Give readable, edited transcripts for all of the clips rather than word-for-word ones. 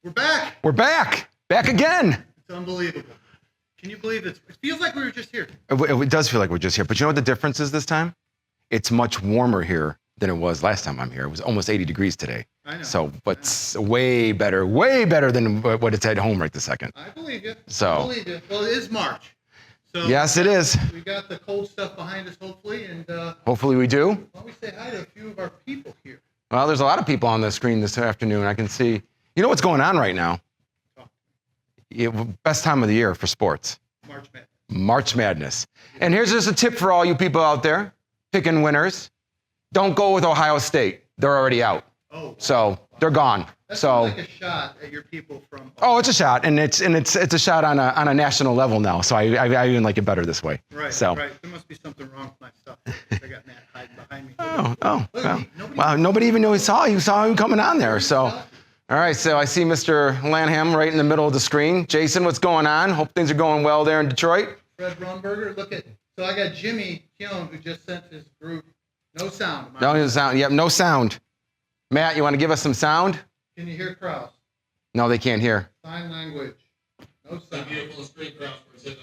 We're back. We're back. Back again. It's unbelievable. Can you believe it? It feels like we were just here. It does feel like we're just here. But you know what the difference is this time? It's much warmer here than it was last time I'm here. It was almost 80 degrees today. I know. So, but it's way better than what it's at home right this second. I believe you. So. I believe you. Well, it is March. So yes, it is. We got the cold stuff behind us, hopefully. And hopefully we do. Why don't we say hi to a few of our people here? Well, there's a lot of people on the screen this afternoon. I can see. You know what's going on right now? Best time of the year for sports. March Madness. March Madness. And here's just a tip for all you people out there picking winners. Don't go with Ohio State. They're already out. Oh. Wow. So they're gone. That's like a shot at your people from. Oh, it's a shot, and it's a shot on a national level now. So I even like it better this way. Right. So. Right. There must be something wrong with my stuff. I got Matt hiding behind me. Well, nobody even knew he saw him coming on there. So. All right, so I see Mr. Lanham right in the middle of the screen. Jason, what's going on? Hope things are going well there in Detroit. Fred Rumberger, so I got Jimmy Keown who just sent his group no sound. No sound. Yep, no sound. Matt, you want to give us some sound? Can you hear Kraus? No, they can't hear. Sign language. No sound. Beautiful screen, Kraus, where it says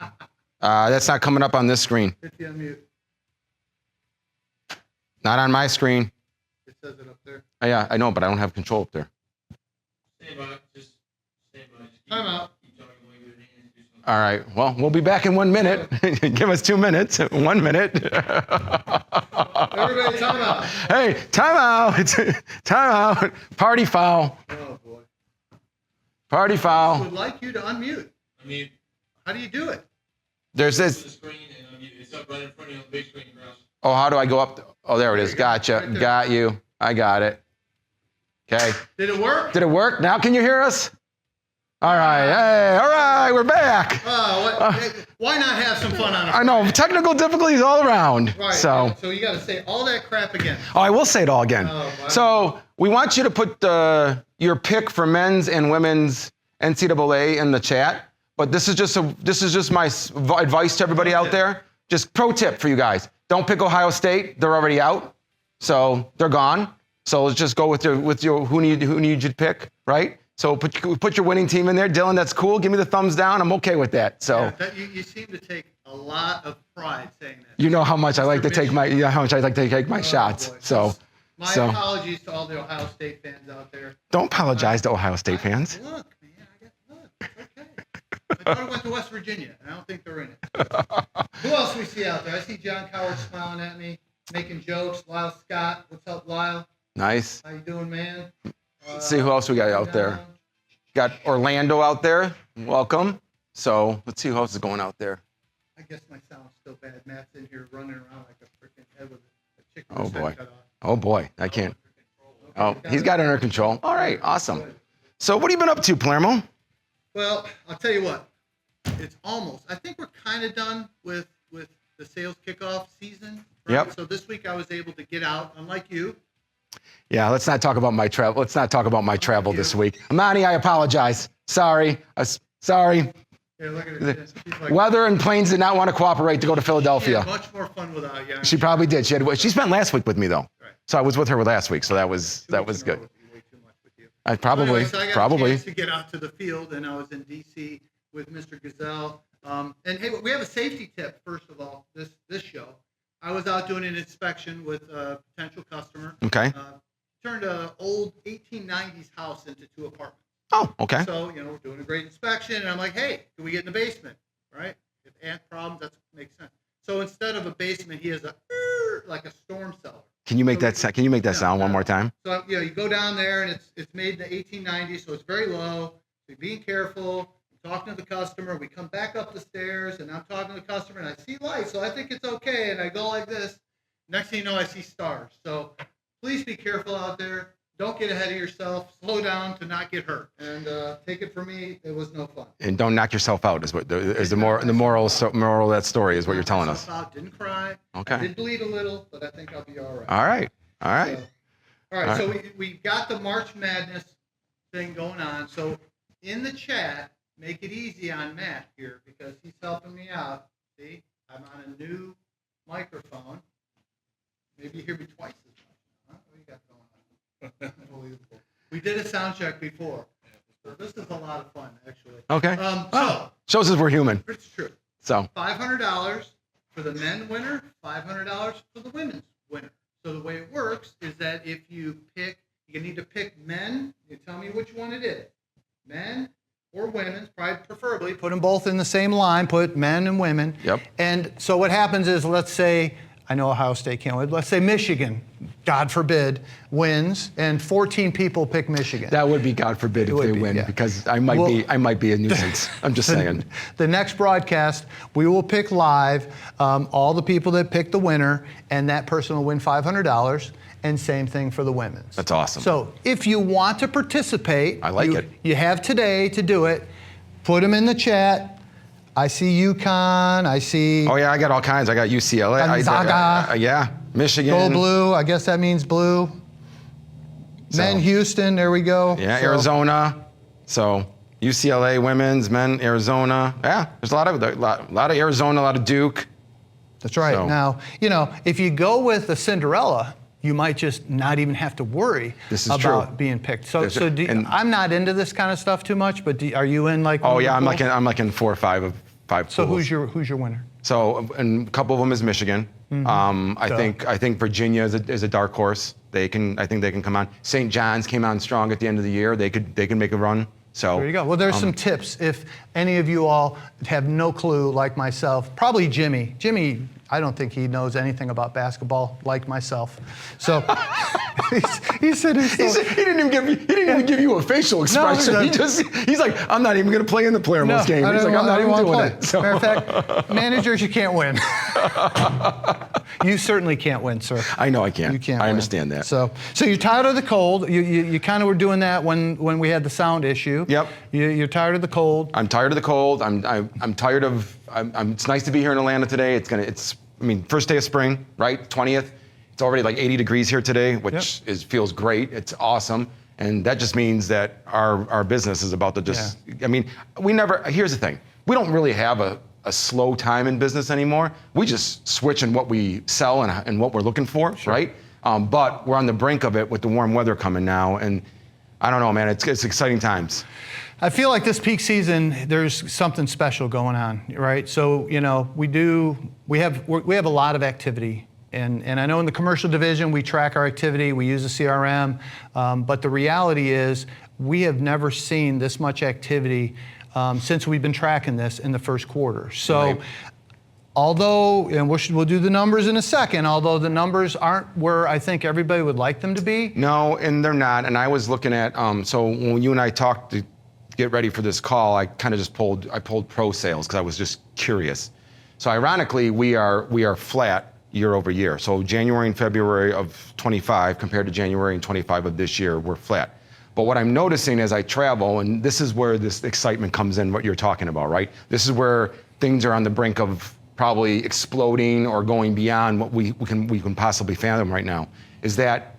unmute. That's not coming up on this screen. Hit the unmute. Not on my screen. It says it up there. Oh, yeah, I know, but I don't have control up there. Stand by. Just stand by. Time out. Keep telling me when you're doing it. All right. Well, we'll be back in 1 minute. Give us 2 minutes. 1 minute. Everybody, time out. Hey, time out. Time out. Party foul. Oh, boy. Party I foul. would like you to unmute. Unmute. How do you do it? There's The this. screen and unmute. It's up right in front of you on the big screen, Kraus. Oh, how do I go up? Oh, there it is. Gotcha. Right there. Got you. I got it. Okay. Did it work? Did it work? Now can you hear us? All right. Hey, all right. We're back. Why not have some fun on it? I know. Technical difficulties all around. Right. So you got to say all that crap again. Oh, I will say it all again. Oh, wow. So we want you to put your pick for men's and women's NCAA in the chat. But this is just my advice to everybody out there. Just pro tip for you guys. Don't pick Ohio State. They're already out. So they're gone. So let's just go with your who need you to pick, right? So put your winning team in there. Dylan, that's cool. Give me the thumbs down. I'm okay with that. So You seem to take a lot of pride saying that. you know how much I like to take my shots. Boy. So my apologies to all the Ohio State fans out there. don't apologize to Ohio State fans. Look, man, it's okay. I thought it went to West Virginia, and I don't think they're in it. Who else we see out there? I see John Coward smiling at me, making jokes. Lyle Scott, what's up, Lyle? Nice. How you doing, man? Let's see who else we got out there. Got Orlando out there. Welcome. So let's see who else is going out there. I guess my sound's still bad. Matt's in here running around like a freaking head with a chicken. Oh with his boy. head cut off. Oh boy. I can't. Okay, Oh, he's got it under control. All right. Awesome. So what have you been up to, Palermo? Well, I'll tell you what. It's almost. I think we're kind of done with the sales kickoff season. Right? Yep. So this week I was able to get out, unlike you. Yeah, let's not talk about my travel. Let's not talk about my travel this week. Amani, I apologize. Sorry. Sorry. Here, look at it. She's like, Weather and planes did not want to cooperate to go to she Philadelphia. had much more fun without you. She probably did. She spent last week with me though. Right. So I was with her last week. So that was good. Way too much with you. I probably. So I got a chance to get out to the field, and I was in D.C. with Mr. Gazelle. And hey, we have a safety tip. First of all, this show, I was out doing an inspection with a potential customer. Okay. Turned an old 1890s house into 2 apartments. Oh, okay. So we're doing a great inspection, and I'm like, hey, can we get in the basement? Right? If ant problems, that makes sense. So instead of a basement, he has like a storm cellar. Can you make that sound one more time? So you go down there, and it's made in the 1890s, so it's very low. So being careful. I'm talking to the customer. We come back up the stairs, and I'm talking to the customer, and I see lights, so I think it's okay. And I go like this. Next thing you know, I see stars. So please be careful out there. Don't get ahead of yourself. Slow down to not get hurt. And take it from me, it was no fun. And don't knock yourself out is the moral of that story is what you're telling us. Didn't cry. Okay. I did bleed a little, but I think I'll be all right. All right. All right. So we got the March Madness thing going on. So in the chat, make it easy on Matt here because he's helping me out. See, I'm on a new microphone. Maybe you hear me twice as much. Huh? What do you got going on? Unbelievable. We did a sound check before. So this is a lot of fun, actually. Okay. So, Shows us we're human. it's true. So $500 for the men winner, $500 for the women's winner. So the way it works is that if you pick, you need to pick men. You tell me which one it is. Men or women's, probably preferably. Put them both in the same line. Put men and women. Yep. And so what happens is, let's say, I know Ohio State can't win. Let's say Michigan, God forbid, wins, and 14 people pick Michigan. that would be God forbid if would they be, win, yeah. because I might be a nuisance. I'm just saying. The next broadcast, we will pick live all the people that pick the winner, and that person will win $500. And same thing for the women's. That's awesome. So if you want to participate, I like it. You have today to do it. Put them in the chat. I see UConn. I see. Oh yeah, I got all kinds. I got UCLA. Gonzaga. Yeah, Michigan. Go blue. I guess that means blue. Men Houston. There we go. Yeah, So- Arizona. So UCLA women's, men Arizona. Yeah, there's a lot of Arizona, a lot of Duke. That's right. So- Now, if you go with the Cinderella, you might just not even have to worry This is about true. being picked. So, This is- and- I'm not into this kind of stuff too much, but are you in like? Oh one of yeah, the pools? I'm like in 4 or 5 of 5 So pools. who's your winner? So, and a couple of them is Michigan. I think Virginia is a dark horse. I think they can come on. St. John's came on strong at the end of the year. They could make a run. So There you go. Well, there's some tips if any of you all have no clue, like myself. Probably Jimmy. Jimmy, I don't think he knows anything about basketball, like myself. So he said he didn't even give you a facial expression. No, He's like, I'm not even going to play in the player most game. He's like, I'm not even doing it. So. Matter of fact, managers, you can't win. You certainly can't win, sir. I know I can't. You can't. I win. understand that. So you're tired of the cold. You kind of were doing that when we had the sound issue. Yep. You're tired of the cold. I'm tired of the cold. I'm tired of. It's nice to be here in Atlanta today. First day of spring, right? 20th. It's already like 80 degrees here today, which feels great. It's awesome, and that just means that our business is about to just. Yeah. Here's the thing. We don't really have a slow time in business anymore. We just switch in what we sell and what we're looking for, right? But we're on the brink of it with the warm weather coming now, and I don't know, man. It's exciting times. I feel like this peak season, there's something special going on, right? So we have a lot of activity, and I know in the commercial division we track our activity, we use the CRM, but the reality is we have never seen this much activity since we've been tracking this in the first quarter. So. Right. Although, and we'll do the numbers in a second, although the numbers aren't where I think everybody would like them to be. No, and they're not. And I was looking at, so when you and I talked to get ready for this call, I kind of just pulled pro sales because I was just curious. So ironically, we are flat year over year. So January and February of 25 compared to January and 25 of this year, we're flat. But what I'm noticing as I travel, and this is where this excitement comes in, what you're talking about, right? This is where things are on the brink of probably exploding or going beyond what we can possibly fathom right now, is that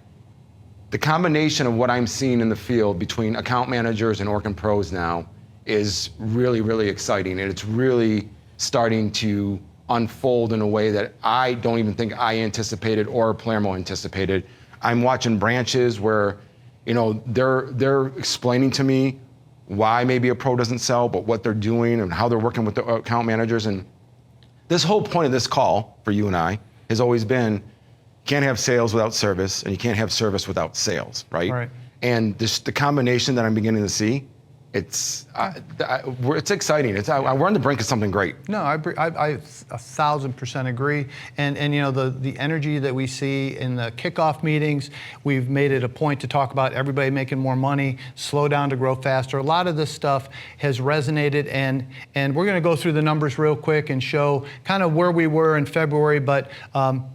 the combination of what I'm seeing in the field between account managers and Orkin pros now is really, really exciting. And it's really starting to unfold in a way that I don't even think I anticipated or Palermo anticipated. I'm watching branches where, they're explaining to me why maybe a pro doesn't sell, but what they're doing and how they're working with the account managers. And this whole point of this call for you and I has always been, you can't have sales without service, and you can't have service without sales, right? Right. And the combination that I'm beginning to see, it's exciting. We're on the brink of something great. No, I 1,000% agree. And the energy that we see in the kickoff meetings, we've made it a point to talk about everybody making more money, slow down to grow faster. A lot of this stuff has resonated, and we're going to go through the numbers real quick and show kind of where we were in February. But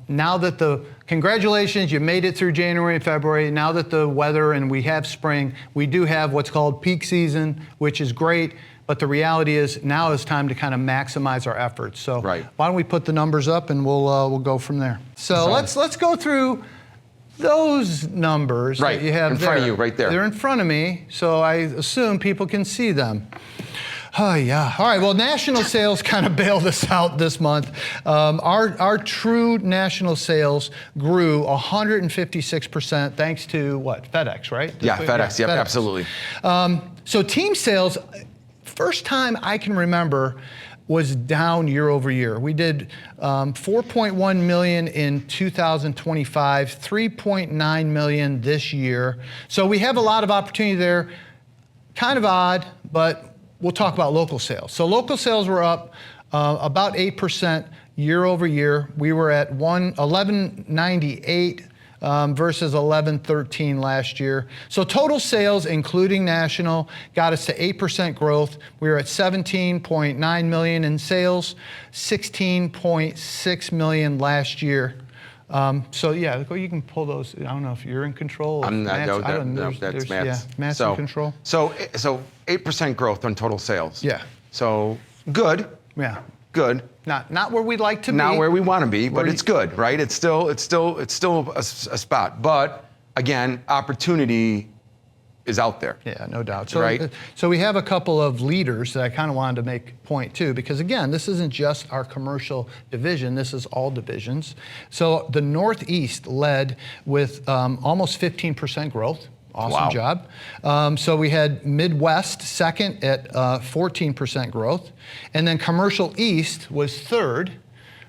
now that congratulations, you made it through January and February. Now that the weather and we have spring, we do have what's called peak season, which is great. But the reality is now is time to kind of maximize our efforts. So Right. Why don't we put the numbers up and we'll go from there. So let's go through those numbers that you have in front of you, right there. They're in front of me, so I assume people can see them. Oh, yeah. All right. Well, national sales kind of bailed us out this month. Our true national sales grew 156% thanks to what? FedEx, right? Yeah, FedEx. Yep, FedEx. absolutely. So team sales, first time I can remember, was down year over year. We did 4.1 million in 2025, 3.9 million this year. So we have a lot of opportunity there. Kind of odd, but we'll talk about local sales. So local sales were up about 8% year over year. We were at 1198 versus 1113 last year. So total sales, including national, got us to 8% growth. We were at 17.9 million in sales, 16.6 million last year. So yeah, you can pull those. I don't know if you're in control. I'm not. That's Matt's. Yeah, Matt's in control. So 8% growth on total sales. Yeah. So good. Yeah. Good. Not where we'd like to be. Not where we want to be, but it's good, right? It's still a spot. But again, opportunity is out there. Yeah, no doubt. So, right? So we have a couple of leaders that I kind of wanted to make point to, because again, this isn't just our commercial division, this is all divisions. So the Northeast led with almost 15% growth. Awesome job. So we had Midwest second at 14% growth. And then Commercial East was third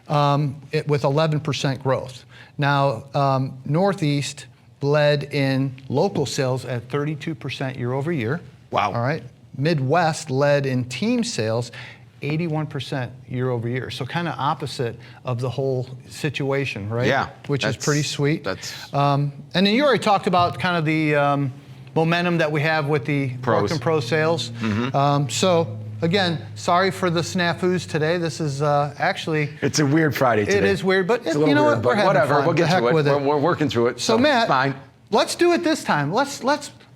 with 11% growth. Now, Northeast led in local sales at 32% year over year. Wow. All right. Midwest led in team sales 81% year over year. So kind of opposite of the whole situation, right? Yeah. Which is pretty sweet. That's. And then you already talked about kind of the momentum that we have with the Orkin Pro sales. Mm-hmm. So again, sorry for the snafus today. This is actually. It's a weird Friday today. It is weird, but you know what? We're having whatever. fun. We'll get through it. We're working through it. So Matt, fine. Let's do it this time. Let's.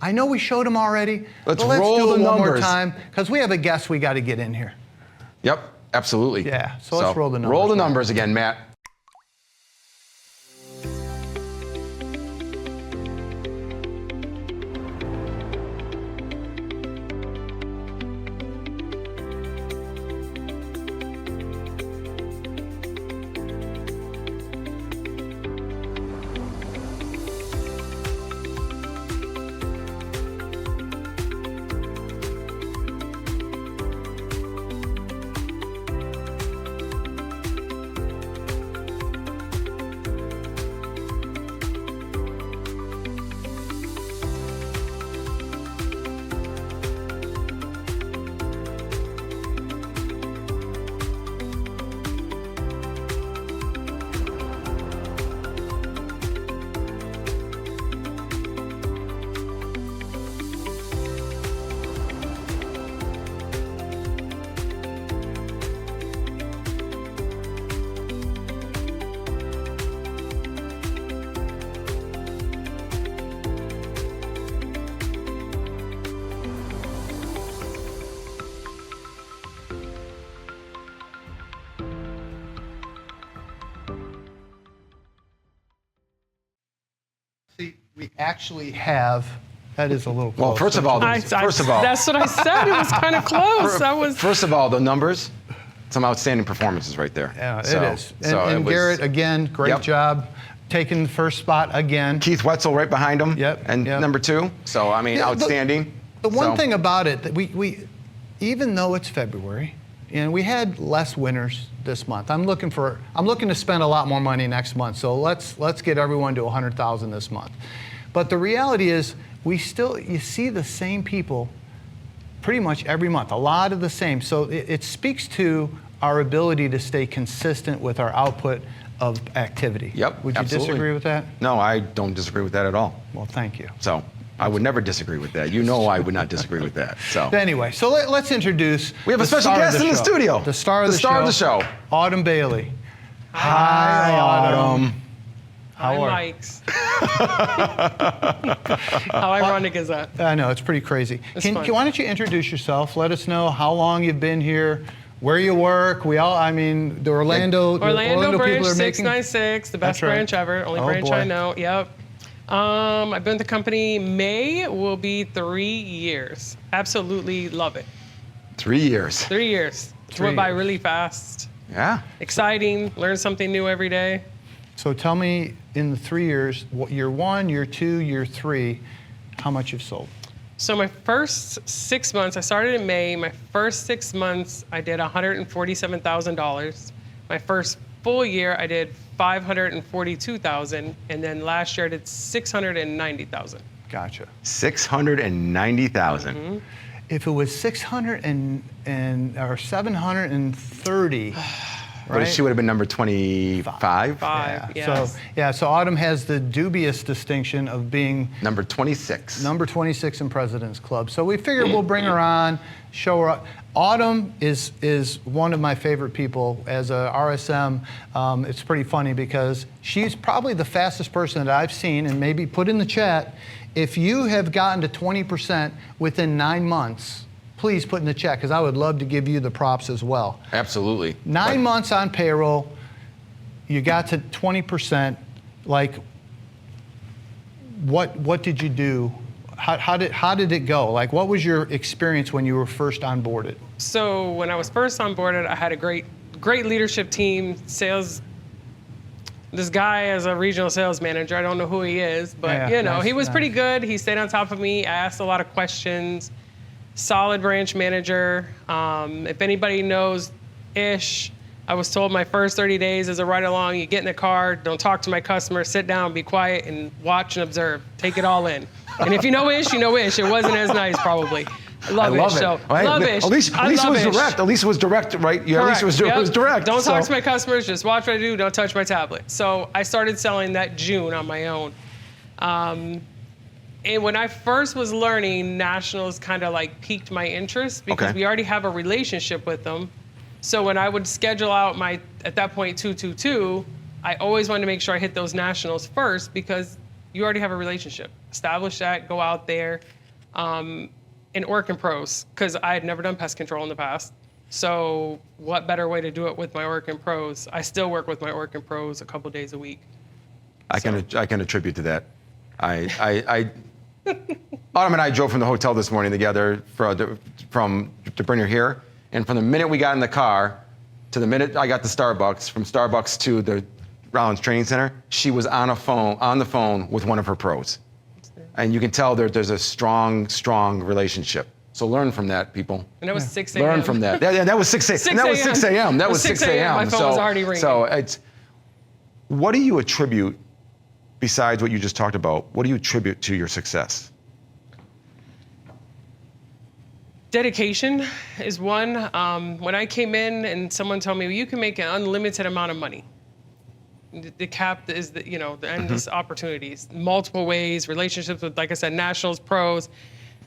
I know we showed them already. Let's but roll do the it one more numbers. time, because we have a guest we got to get in here. Yep, absolutely. Yeah, so let's roll the numbers. Roll the numbers again, Matt. We actually have. That is a little close. Well, first of all, that's what I said. It was kind of close. First of all, the numbers, some outstanding performances right there. Yeah, so, it is. So and Garrett, again, great job, taking the first spot again. Keith Wetzel right behind him. Yep. And number 2. So I mean, outstanding. The one thing about it that we, even though it's February, and we had less winners this month. I'm looking to spend a lot more money next month. So let's get everyone to 100,000 this month. But the reality is, you see the same people pretty much every month, a lot of the same. So it speaks to our ability to stay consistent with our output of activity. Yep, Would you disagree with that? No, I don't disagree with that at all. Well, thank you. So I would never disagree with that. You know I would not disagree with that. So anyway, so let's introduce. We have a special guest in the studio. The star of the show. Autumn Bailey. Hi, Autumn. Hi, Mikes. How ironic is that? I know, it's pretty crazy. Why don't you introduce yourself? Let us know how long you've been here, where you work. The Orlando branch people are 696, the best branch ever. Only branch I know. Yep. I've been with the company. May will be 3 years. Absolutely love it. 3 years. 3 years. It went by really fast. Yeah. Exciting. Learn something new every day. So tell me, in the 3 years, what year 1, year 2, year 3, how much you've sold? So my first 6 months, I started in May. My first 6 months, I did $147,000. My first full year, I did $542,000, and then last year I did $690,000. Gotcha. 690,000. If it was 600 or 730, right? She would have been number 25. Five, yes. So Autumn has the dubious distinction of being Number 26. number 26 in President's Club. So we figured we'll bring her on, show her. Autumn is one of my favorite people as a RSM. It's pretty funny because she's probably the fastest person that I've seen, and maybe put in the chat, if you have gotten to 20% within 9 months, please put in the chat, because I would love to give you the props as well. Absolutely. 9 months on payroll, you got to 20%. Like, what did you do? How did it go? Like, what was your experience when you were first onboarded? So when I was first onboarded, I had a great leadership team, sales. This guy as a regional sales manager, I don't know who he is, but he was pretty good. He stayed on top of me. I asked a lot of questions. Solid branch manager. If anybody knows Ish, I was told my first 30 days as a ride along, you get in the car, don't talk to my customer, sit down, be quiet, and watch and observe. Take it all in. And if you know Ish, you know Ish. It wasn't as nice, probably. I love Ish. it. So, love Ish. At least it was direct. At least it was direct, right? Yeah, Correct. At least it was direct. Don't talk to my customers. Just watch what I do. Don't touch my tablet. So I started selling that June on my own. And when I first was learning, nationals kind of like piqued my interest because we already have a relationship with them. So when I would schedule out my, at that point, 222, I always wanted to make sure I hit those nationals first because you already have a relationship. Establish that, go out there. In Orkin Pros, because I had never done pest control in the past. So what better way to do it with my Orkin Pros? I still work with my Orkin Pros a couple days a week. I can attribute to that. Autumn and I drove from the hotel this morning together to bring her here, and from the minute we got in the car to the minute I got to Starbucks, from Starbucks to the Rollins Training Center, she was on the phone with one of her pros. And you can tell there's a strong relationship. So learn from that, people. And that was 6 a.m. Learn from that. Yeah, that was 6 a.m. 6 And that was 6 a.m. That was 6 a.m. My phone was already ringing. So what do you attribute, besides what you just talked about, what do you attribute to your success? Dedication is one. When I came in and someone told me, well, you can make an unlimited amount of money. The cap is the endless opportunities, multiple ways, relationships with, like I said, nationals, pros.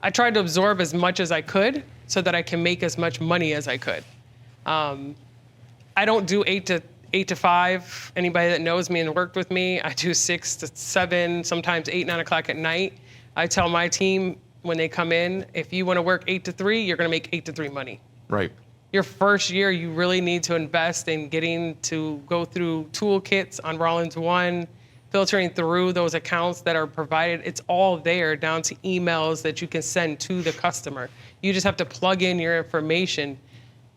I tried to absorb as much as I could so that I can make as much money as I could. I don't do 8 to 5. Anybody that knows me and worked with me, I do 6 to 7, sometimes 8, 9 o'clock at night. I tell my team when they come in, if you want to work 8 to 3, you're going to make 8 to 3 money. Right. Your first year, you really need to invest in getting to go through toolkits on Rollins One, filtering through those accounts that are provided. It's all there, down to emails that you can send to the customer. You just have to plug in your information.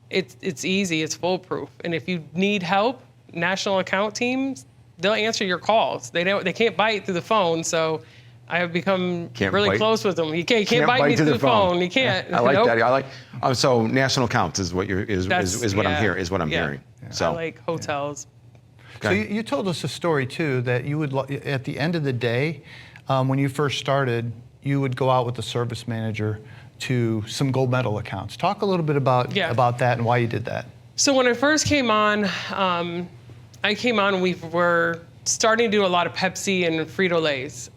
It's easy, it's foolproof. And if you need help, national account teams, they'll answer your calls. They can't bite through the phone, so I have become really close with them. You can't bite me through the phone. You can't. I like that. So national accounts is what I'm hearing. So I like hotels. So you told us a story too that you would, at the end of the day, when you first started, you would go out with the service manager to some gold medal accounts. Talk a little bit about that and why you did that. So when I first came on, we were starting to do a lot of Pepsi and Frito-Lays.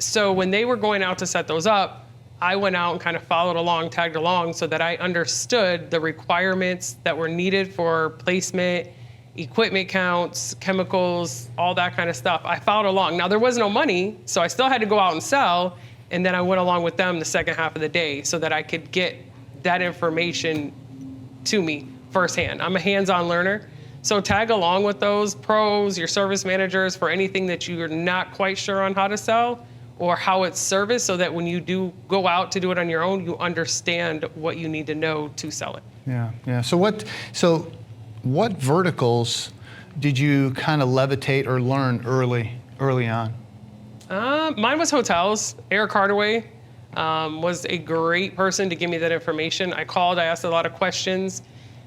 So when they were going out to set those up, I went out and kind of followed along, tagged along, so that I understood the requirements that were needed for placement, equipment counts, chemicals, all that kind of stuff. I followed along. Now, there was no money, so I still had to go out and sell, and then I went along with them the second half of the day so that I could get that information to me firsthand. I'm a hands-on learner. So tag along with those pros, your service managers, for anything that you're not quite sure on how to sell, or how it's serviced, so that when you do go out to do it on your own, you understand what you need to know to sell it. Yeah. So what verticals did you kind of levitate or learn early on? Mine was hotels. Eric Hardaway was a great person to give me that information. I called, I asked a lot of questions.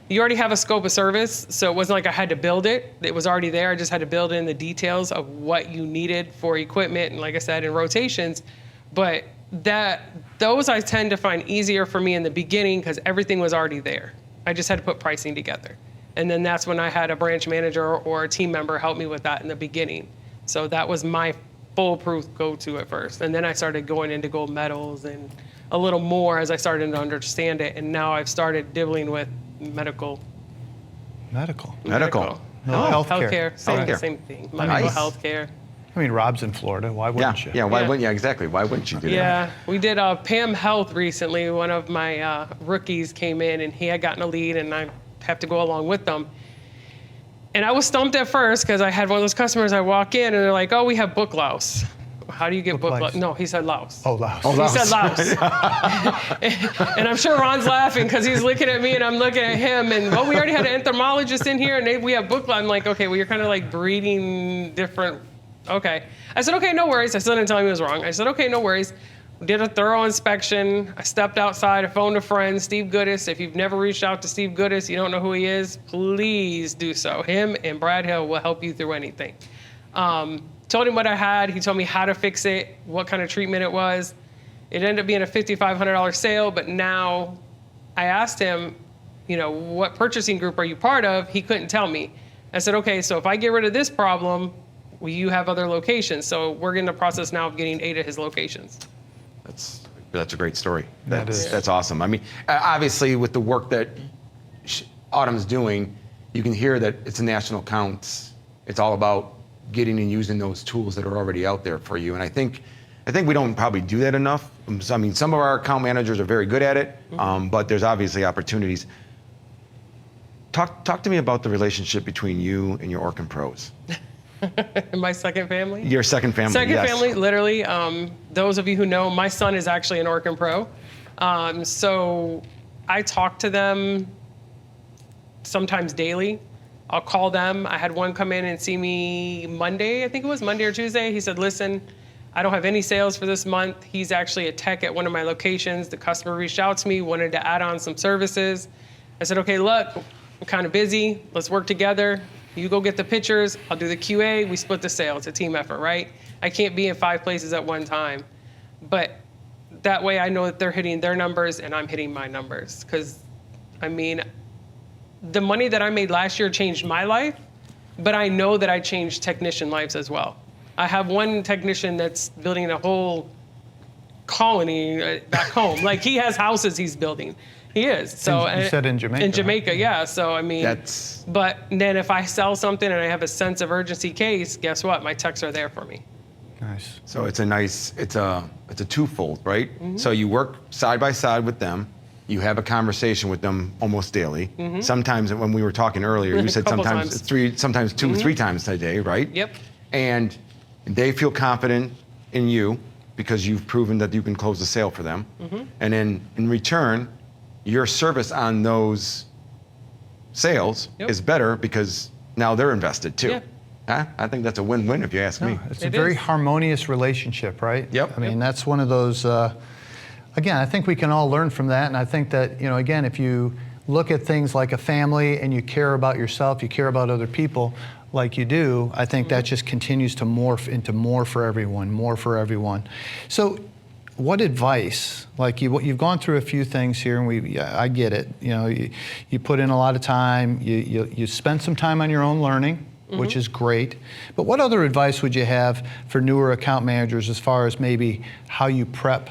You already have a scope of service, so it wasn't like I had to build it. It was already there. I just had to build in the details of what you needed for equipment, and like I said, in rotations. But those I tend to find easier for me in the beginning because everything was already there. I just had to put pricing together. And then that's when I had a branch manager or a team member help me with that in the beginning. So that was my foolproof go-to at first. And then I started going into gold medals and a little more as I started to understand it. And now I've started dibbling with medical. Oh, Healthcare. healthcare. Same thing. Medical Nice. healthcare. I mean, Rob's in Florida. Why wouldn't you? Yeah, why Yeah. wouldn't you? Exactly. Why wouldn't you do that? Yeah, we did Pam Health recently. One of my rookies came in and he had gotten a lead, and I have to go along with them. And I was stumped at first because I had one of those customers. I walk in and they're like, "Oh, we have book louse." How do you get book louse? No, he said louse. Oh, louse. Oh, He louse. said louse. And I'm sure Ron's laughing because he's looking at me and I'm looking at him. And we already had an entomologist in here and we have book louse. I'm like, okay, well, you're kind of like breeding different. Okay. I said, okay, no worries. I still didn't tell him he was wrong. I said, okay, no worries. We did a thorough inspection. I stepped outside. I phoned a friend, Steve Goodis. If you've never reached out to Steve Goodis, you don't know who he is, please do so. Him and Brad Hill will help you through anything. Told him what I had. He told me how to fix it, what kind of treatment it was. It ended up being a $5,500 sale, but now I asked him, what purchasing group are you part of? He couldn't tell me. I said, okay, so if I get rid of this problem, will you have other locations? So we're in the process now of getting 8 of his locations. That's a great story. That is. That's awesome. I mean, obviously, with the work that Autumn's doing, you can hear that it's a national accounts. It's all about getting and using those tools that are already out there for you. And I think we don't probably do that enough. I mean, some of our account managers are very good at it, but there's obviously opportunities. Talk to me about the relationship between you and your Orkin pros. My second family? Your second family, Second yes. family, literally. Those of you who know, my son is actually an Orkin Pro. So I talk to them sometimes daily. I'll call them. I had one come in and see me Monday, I think it was Monday or Tuesday. He said, listen, I don't have any sales for this month. He's actually a tech at one of my locations. The customer reached out to me, wanted to add on some services. I said, okay, look, I'm kind of busy. Let's work together. You go get the pictures, I'll do the QA, we split the sale. It's a team effort, right? I can't be in 5 places at one time. But that way I know that they're hitting their numbers and I'm hitting my numbers. Because, I mean, the money that I made last year changed my life, but I know that I changed technician lives as well. I have one technician that's building a whole colony back home. Like, he has houses he's building. He is. So You said in Jamaica. In Jamaica, yeah. So I mean, That's- But then if I sell something and I have a sense of urgency case, guess what? My techs are there for me. Nice. So it's a twofold, right? So you work side by side with them. You have a conversation with them almost daily. Sometimes, when we were talking earlier, you said Couple sometimes times. three, sometimes 2, 3 times a day, right? Yep. And they feel confident in you because you've proven that you can close the sale for them. And then in return, your service on those sales Yep. is better because now they're invested too. Yeah. Huh? I think that's a win-win if you ask me. It's a It very is. harmonious relationship, right? Yep. I mean, that's one of those, again, I think we can all learn from that. And I think that, again, if you look at things like a family and you care about yourself, you care about other people like you do, I think that just continues to morph into more for everyone. So what advice, like you've gone through a few things here, and I get it. You put in a lot of time. You spend some time on your own learning, which is great. But what other advice would you have for newer account managers as far as maybe how you prep,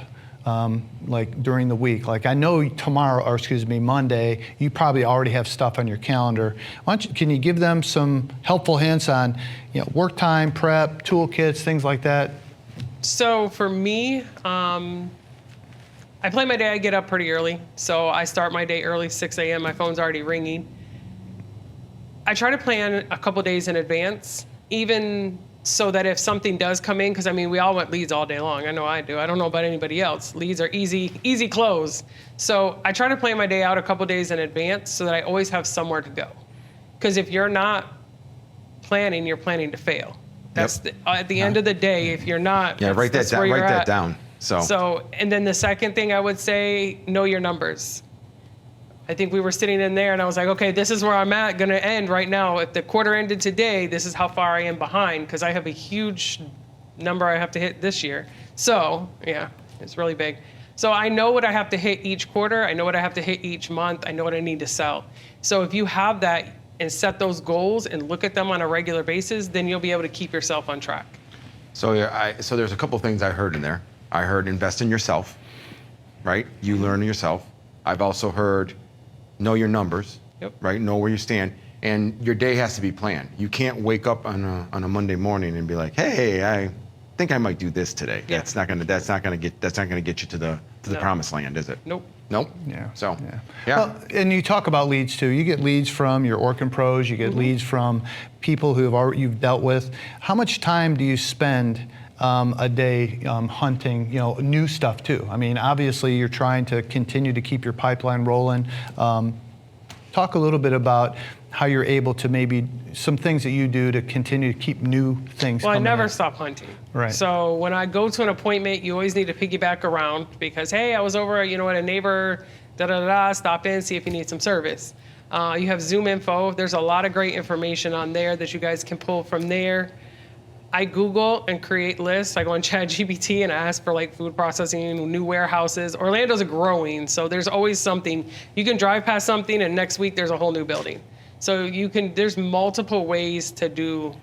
like during the week? Like, I know Monday, you probably already have stuff on your calendar. Can you give them some helpful hints on, work time, prep, toolkits, things like that? So for me, I play my day. I get up pretty early. So I start my day early, 6 a.m. My phone's already ringing. I try to plan a couple days in advance. Even so that if something does come in, because I mean, we all want leads all day long. I know I do. I don't know about anybody else. Leads are easy close. So I try to plan my day out a couple days in advance so that I always have somewhere to go. Because if you're not planning, you're planning to fail. That's at the end of the day, if you're not, write that down. Write that down. So, and then the second thing I would say, know your numbers. I think we were sitting in there and I was like, okay, this is where I'm at, gonna end right now. If the quarter ended today, this is how far I am behind, because I have a huge number I have to hit this year. So, yeah, it's really big. So I know what I have to hit each quarter. I know what I have to hit each month. I know what I need to sell. So if you have that and set those goals and look at them on a regular basis, then you'll be able to keep yourself on track. So so there's a couple things I heard in there. I heard invest in yourself, right? You learn yourself. I've also heard know your numbers, right? Know where you stand, and your day has to be planned. You can't wake up on a Monday morning and be like, hey, I think I might do this today. Yeah. That's not gonna get you to the promised land, is it? Nope. Nope. Yeah. So, Well, and you talk about leads too. You get leads from your Orkin pros. You get leads from people you've dealt with. How much time do you spend a day hunting, new stuff too? I mean, obviously you're trying to continue to keep your pipeline rolling. Talk a little bit about how you're able to maybe some things that you do to continue to keep new things Well, I coming never in. stop hunting. Right. So when I go to an appointment, you always need to piggyback around because, hey, I was over, at a neighbor, stop in, see if you need some service. You have Zoom info. There's a lot of great information on there that you guys can pull from there. I Google and create lists. I go on ChatGPT and I ask for like food processing, new warehouses. Orlando's growing, so there's always something. You can drive past something and next week there's a whole new building. So there's multiple ways to do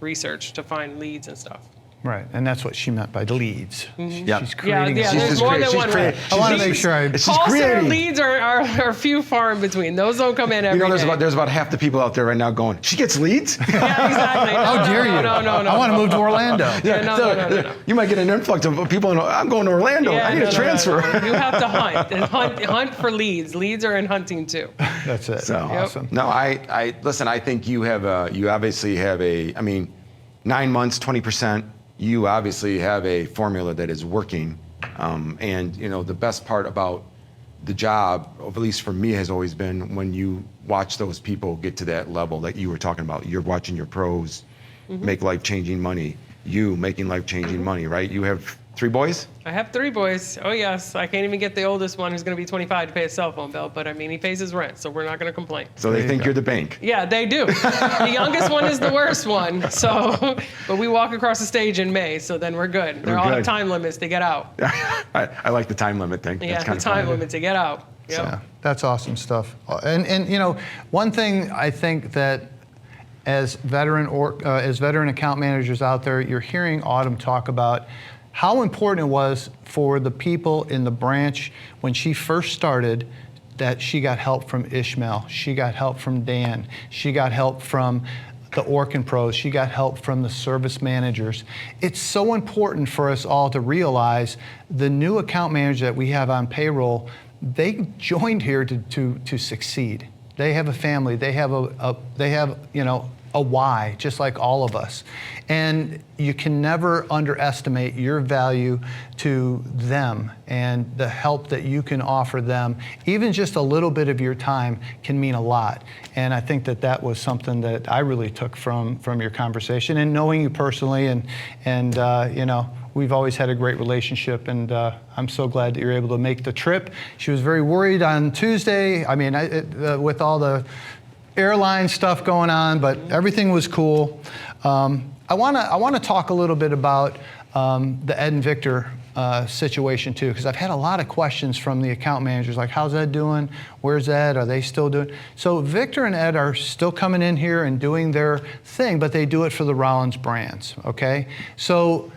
research to find leads and stuff. Right, and that's what she meant by the leads. Yep. She's creating. Yeah, She's there's just more creating- than one she's way. creating- I want to make sure She's Call center creating. leads are few far in between. Those don't come in every day. There's about half the people out there right now going, she gets leads? Yeah, exactly. How dare you? No. I want to move to Orlando. Yeah, no. You might get an influx of people. I'm going to Orlando. Yeah, I need a transfer. No. You have to hunt and hunt for leads. Leads are in hunting too. That's it. So, Awesome. No, I listen. I think you obviously have 9 months, 20%. You obviously have a formula that is working, and the best part about the job, at least for me, has always been when you watch those people get to that level that you were talking about. You're watching your pros make life-changing money. You making life-changing money, right? You have 3 boys? I have 3 boys. Oh yes, I can't even get the oldest one who's going to be 25 to pay his cell phone bill, but I mean he pays his rent, so we're not going to complain. So they think you're the bank. Yeah, they do. The youngest one is the worst one. So, but we walk across the stage in May, so then we're good. They all have good. time limits to get out. I like the time limit thing. Yeah, That's the kind time of limit to get out. Yep. Yeah, that's awesome stuff. And one thing I think that as veteran account managers out there, you're hearing Autumn talk about how important it was for the people in the branch when she first started, that she got help from Ishmael, she got help from Dan, she got help from the Orkin pros, she got help from the service managers. It's so important for us all to realize the new account manager that we have on payroll, they joined here to succeed. They have a family, they have a why, just like all of us. And you can never underestimate your value to them and the help that you can offer them. Even just a little bit of your time can mean a lot. And I think that was something that I really took from your conversation and knowing you personally, and we've always had a great relationship, and I'm so glad that you're able to make the trip. She was very worried on Tuesday. I mean, with all the airline stuff going on, but everything was cool. I want to talk a little bit about the Ed and Victor situation too, because I've had a lot of questions from the account managers, like, how's Ed doing? Where's Ed? Are they still doing? So Victor and Ed are still coming in here and doing their thing, but they do it for the Rollins brands, okay? So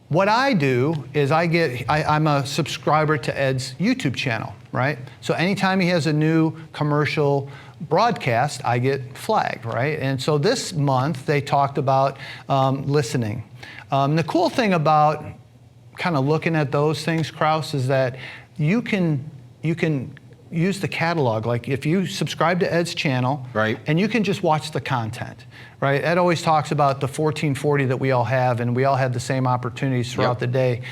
what I do is I'm a subscriber to Ed's YouTube channel, right? So anytime he has a new commercial broadcast, I get flagged, right? And so this month they talked about listening. The cool thing about kind of looking at those things, Kraus, is that you can use the catalog. Like if you subscribe to Ed's channel, Right. and you can just watch the content, right? Ed always talks about the 1440 that we all have, and we all have the same opportunities throughout the day.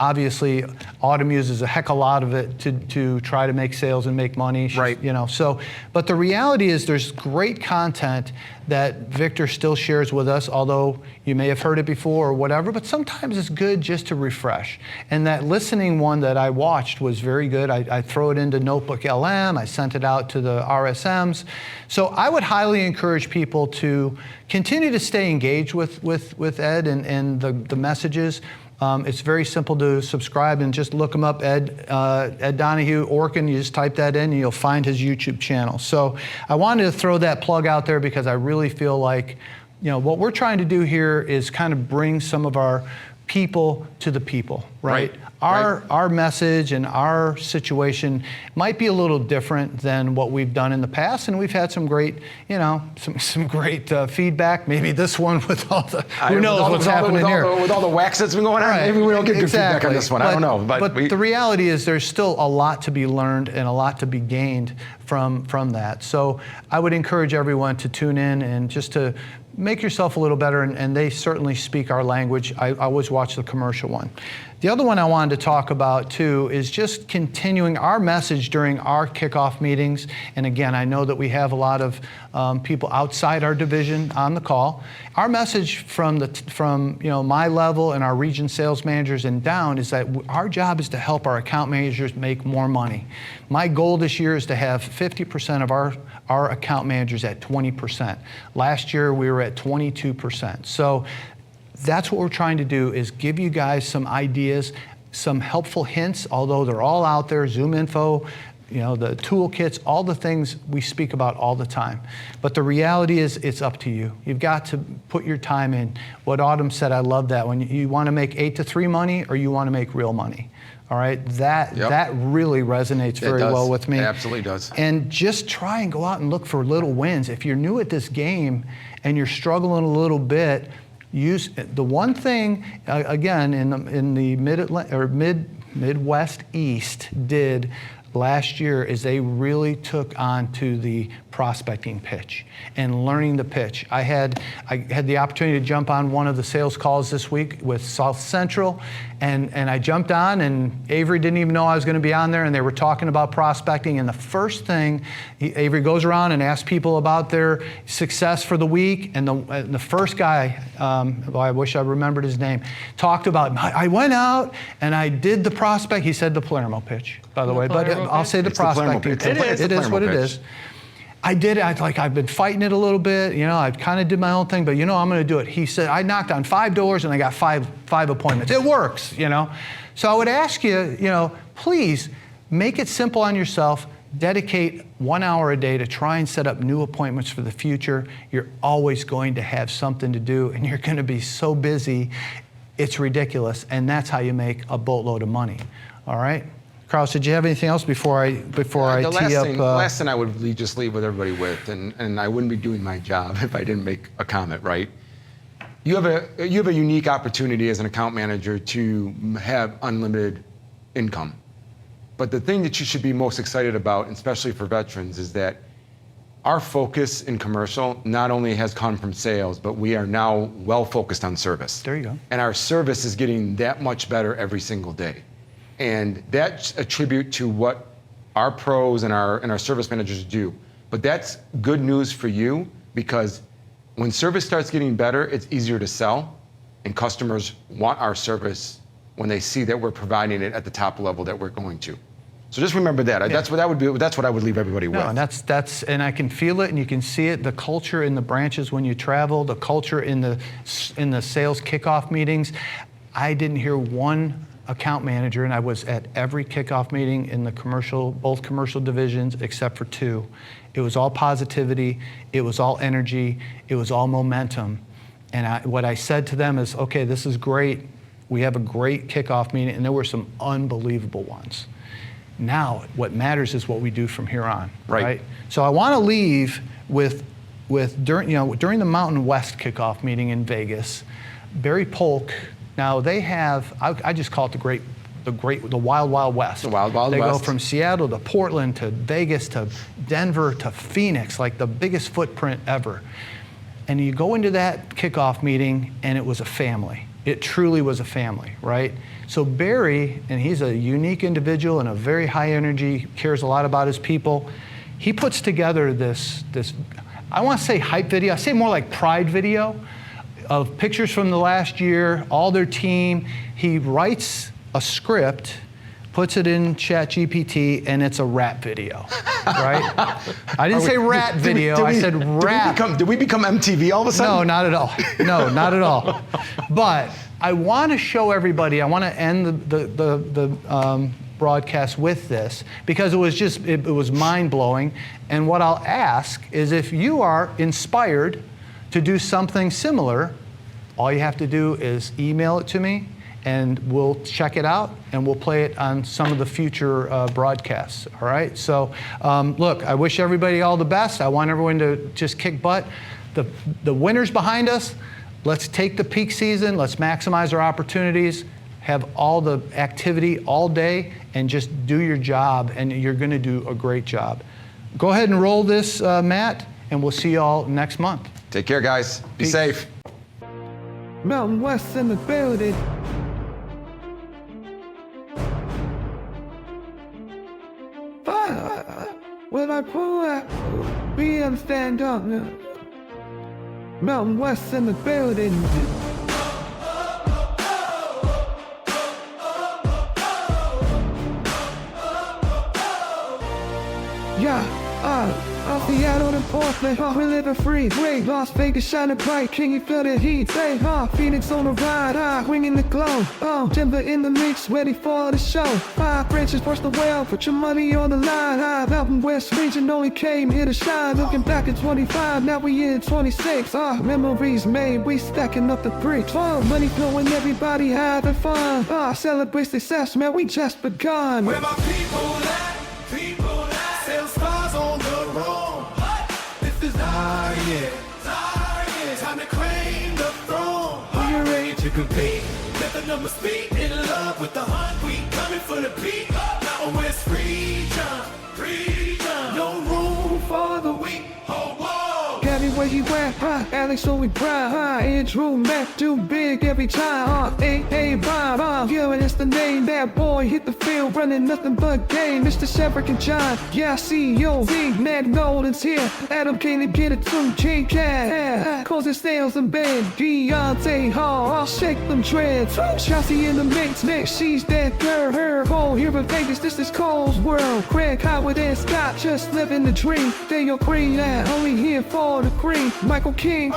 Obviously, Autumn uses a heck of a lot of it to try to make sales and make money. Right. You know, so, but the reality is there's great content that Victor still shares with us, although you may have heard it before or whatever, but sometimes it's good just to refresh. And that listening one that I watched was very good. I throw it into Notebook LM, I sent it out to the RSMs. So I would highly encourage people to continue to stay engaged with Ed and the messages. It's very simple to subscribe and just look him up, Ed Donahue, Orkin. You just type that in and you'll find his YouTube channel. So I wanted to throw that plug out there because I really feel like, you know, what we're trying to do here is kind of bring some of our people to the people, right? Our message and our situation might be a little different than what we've done in the past, and we've had some great, you know, some great feedback. Maybe this one with all the who knows what's happening here with all the wax that's been going on. Maybe we don't get good feedback on this one. I don't know, but the reality is there's still a lot to be learned and a lot to be gained from that. So I would encourage everyone to tune in and just to make yourself a little better, and they certainly speak our language. I always watch the commercial one. The other one I wanted to talk about too is just continuing our message during our kickoff meetings. And again, I know that we have a lot of people outside our division on the call. Our message from you know, my level and our region sales managers and down is that our job is to help our account managers make more money. My goal this year is to have 50% of our account managers at 20%. Last year we were at 22%. So that's what we're trying to do, is give you guys some ideas, some helpful hints, although they're all out there, Zoom info, you know, the toolkits, all the things we speak about all the time. But the reality is it's up to you. You've got to put your time in. What Autumn said, I love that. When you want to make 8 to 3 money or you want to make real money. All right, that really resonates very well with me. It absolutely does. And just try and go out and look for little wins. If you're new at this game and you're struggling a little bit, use the one thing again in the Midwest East did last year is they really took on to the prospecting pitch and learning the pitch. I had the opportunity to jump on one of the sales calls this week with South Central, and I jumped on, and Avery didn't even know I was going to be on there, and they were talking about prospecting, and the first thing, Avery goes around and asks people about their success for the week, and the first guy, I wish I remembered his name, talked about, I went out and I did the prospect, he said the Palermo pitch, by the way, but I'll say the prospecting pitch. It is what it is. I did it, I've been fighting it a little bit, you know, I kind of did my own thing, but you know, I'm going to do it. He said, I knocked on 5 doors and I got five appointments. It works, you know. So I would ask you, you know, please make it simple on yourself. Dedicate 1 hour a day to try and set up new appointments for the future. You're always going to have something to do, and you're going to be so busy, it's ridiculous, and that's how you make a boatload of money, all right? Carlos, did you have anything else before I tee up? The last thing I would just leave with everybody with, and I wouldn't be doing my job if I didn't make a comment, right? You have a unique opportunity as an account manager to have unlimited income. But the thing that you should be most excited about, especially for veterans, is that our focus in commercial not only has come from sales, but we are now well focused on service. There you go. And our service is getting that much better every single day. And that's a tribute to what our pros and our service managers do. But that's good news for you, because when service starts getting better, it's easier to sell, and customers want our service when they see that we're providing it at the top level that we're going to. So just remember that. Yeah. That's what I would leave everybody with. And and I can feel it and you can see it. The culture in the branches when you travel, the culture in the sales kickoff meetings. I didn't hear one account manager, and I was at every kickoff meeting in the both commercial divisions except for 2. It was all positivity, it was all energy, it was all momentum. And what I said to them is, okay, this is great. We have a great kickoff meeting, and there were some unbelievable ones. Now, what matters is what we do from here on, right? So I want to leave with during the Mountain West kickoff meeting in Vegas, Barry Polk. Now they have, I just call it the the wild, wild west. The wild, wild they west. Go from Seattle to Portland to Vegas to Denver to Phoenix, like the biggest footprint ever. And you go into that kickoff meeting, and it was a family. It truly was a family, right? So Barry, and he's a unique individual and a very high energy, cares a lot about his people. He puts together this I want to say hype video, I say more like pride video of pictures from the last year, all their team. He writes a script, puts it in ChatGPT, and it's a rap video, right? I didn't say rat video, I said rap. Did we become MTV all of a sudden? No, not at all. No, not at all. But I want to show everybody, I want to end the broadcast with this, because it was mind-blowing. And what I'll ask is, if you are inspired to do something similar, all you have to do is email it to me, and we'll check it out, and we'll play it on some of the future broadcasts, all right? So, look, I wish everybody all the best. I want everyone to just kick butt. The winter's behind us. Let's take the peak season. Let's maximize our opportunities, have all the activity all day, and just do your job, and you're going to do a great job. Go ahead and roll this, Matt, and we'll see you all next month. Take care, guys. Be Peace. safe. Mountain West in the building. When I pull up, BM stand up. Mountain West in the building. Seattle to Portland, we living free. Great, Las Vegas shining bright. Can you feel the heat? Say, Phoenix on the ride, winging the glow. Denver in the mix, ready for the show. 5 branches first the well, put your money on the line. Mountain West region only came here to shine. Looking back at 25, now we in 26. Memories made, we stacking up the bricks. Money flowing, everybody having fun. Celebrate success, man, we just begun. Where my people at? Sales stars on the road. This is our year. Time to claim the throne. Are you ready to compete? Let the numbers speak. In love with the hunt, we coming for the peak. Mountain West region. No room for the weak. Oh, whoa. Gabby, where you at? Alex, so we proud. Andrew, Mac, too big every time. Hey, Bob, yeah, and it's the name. That boy hit the field, running nothing but game. Mr. Shepard and John, yeah, I see yo. Big Ned Golden's here. Adam can't get it to J-Cat. Cause it sales in bed. Deontay Hall, I'll shake them dreads. Chelsea in the mix, next she's that girl. Her hole here in Vegas, this is Cole's world. Craig Howard and Scott just living the dream. Daniel Green, only here for the cream. Michael King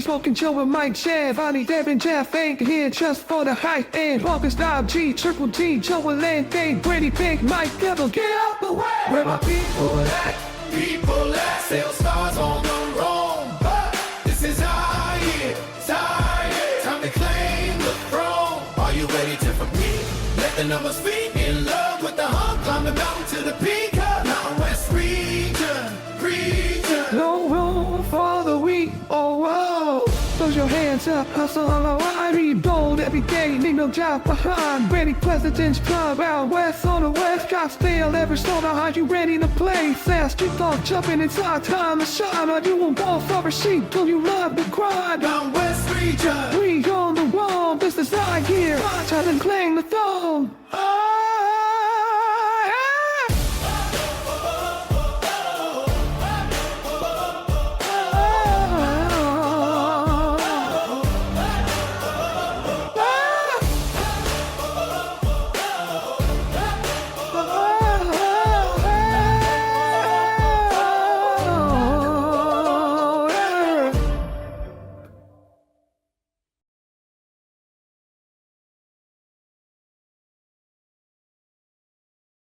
smoking Joe and Mike Chad. Bonnie Devin, Jeff ain't here just for the hype. And Hawkins, Dob, G, Triple D, Joe and Land, Dave, Brady, Big Mike, Devil, get out the way. Where my people at? Sales stars on the road. This is our year. Time to claim the throne. Are you ready to compete? Let the numbers speak. In love with the hump, climb the mountain to the peak. Mountain West region. No room for the weak. Oh, whoa. Throw your hands up, hustle on the line. Be bold every day, need no job behind. Ready President's Club, out west on the west. Scottsdale, every soda, are you ready to play? Fast, you thought jumping, it's our time to shine. Are you won't ball for a sheep till you love the grind? Mountain West region. We on the wall, this is our year. Time to claim the throne.